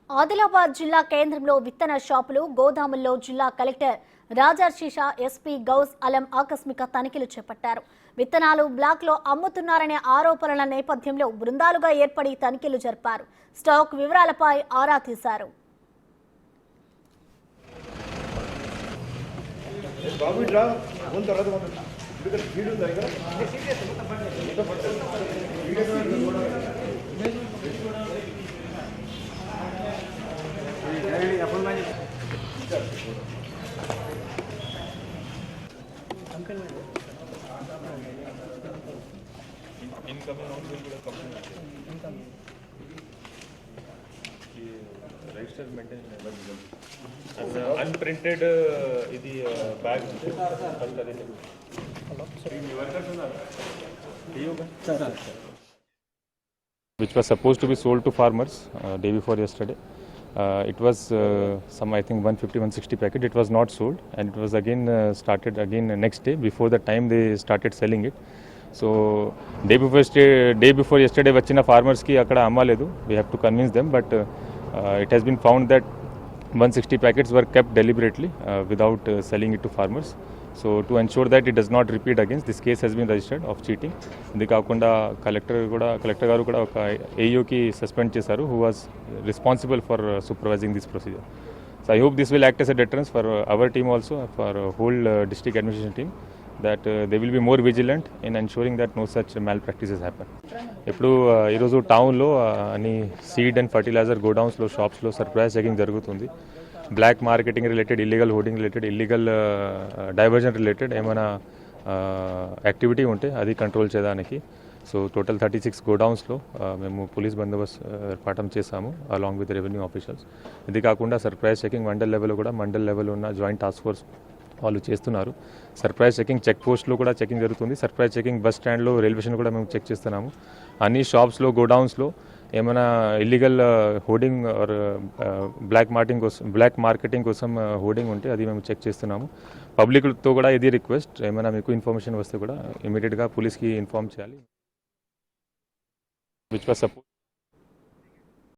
ఆదిలాబాద్ జిల్లా కేంద్రంలో విత్తన షాపులు, గోదాముల్లో జిల్లా కలెక్టర్ రాజర్షిషా, ఎస్పీ గౌస్ అలం ఆకస్మిక తనిఖీలు చేపట్టారు. విత్తనాలు బ్లాక్లో అమ్ముతున్నారనే ఆరోపణల నేపథ్యంలో బృందాలుగా ఏర్పడి తనిఖీలు జరిపారు. స్టాక్ వివరాలపై ఆరా తీశారు. Incoming notes will be the company. Register maintenance never given. And unprinted ఇది bag ఉంటే కల్కదే. Hello. Sorry, you workers ఉన్నారు. Sir. Which was supposed to be sold to farmers day before yesterday. It was some, I think, 150-160 packet. It was not sold, and it was again started again next day before the time they started selling it. So day before yesterday vachina farmers ki akkada ammaledu. We have to convince them, but it has been found that 160 packets were kept deliberately without selling it to farmers. So to ensure that it does not repeat again, this case has been registered of cheating. Idi kaakunda collector garu kuda oka AO ki suspend chesaru, who was responsible for supervising this procedure. So I hope this will act as a deterrence for our team also, for whole district administration team, that they will be more vigilant in ensuring that no such malpractices happen. ఇప్పుడు ఈరోజు టౌన్లో అన్ని seed and fertilizer గోడౌన్స్లో, షాప్స్లో surprise checking జరుగుతుంది. Black marketing related, illegal hoarding related, illegal diversion related ఏమైనా activity ఉంటే అది కంట్రోల్ చేయడానికి. సో టోటల్ 36 గోడౌన్స్లో మేము పోలీస్ బందోబస్తు ఏర్పాటు చేశాము అలాంగ్ విత్ రెవెన్యూ ఆఫీషియల్స్. ఇది కాకుండా సర్ప్రైజ్ చెకింగ్ మండల్ లెవెల్లో కూడా, మండల్ లెవెల్ ఉన్న జాయింట్ టాస్క్ ఫోర్స్ వాళ్ళు చేస్తున్నారు. సర్ప్రైజ్ చెకింగ్ చెక్ పోస్ట్లో కూడా చెకింగ్ జరుగుతుంది. సర్ప్రైజ్ చెకింగ్ బస్ స్టాండ్లో, రైల్వే స్టేషన్ కూడా మేము చెక్ చేస్తున్నాము. అన్ని షాప్స్లో, గోడౌన్స్లో ఏమైనా illegal hoarding or black marketing కోసం హోర్డింగ్ ఉంటే అది మేము చెక్ చేస్తున్నాము. పబ్లిక్తో కూడా ఇది రిక్వెస్ట్, ఏమైనా మీకు ఇన్ఫర్మేషన్ వస్తే కూడా ఇమీడియట్గా పోలీస్కి ఇన్ఫార్మ్ చేయాలి. Which was suppose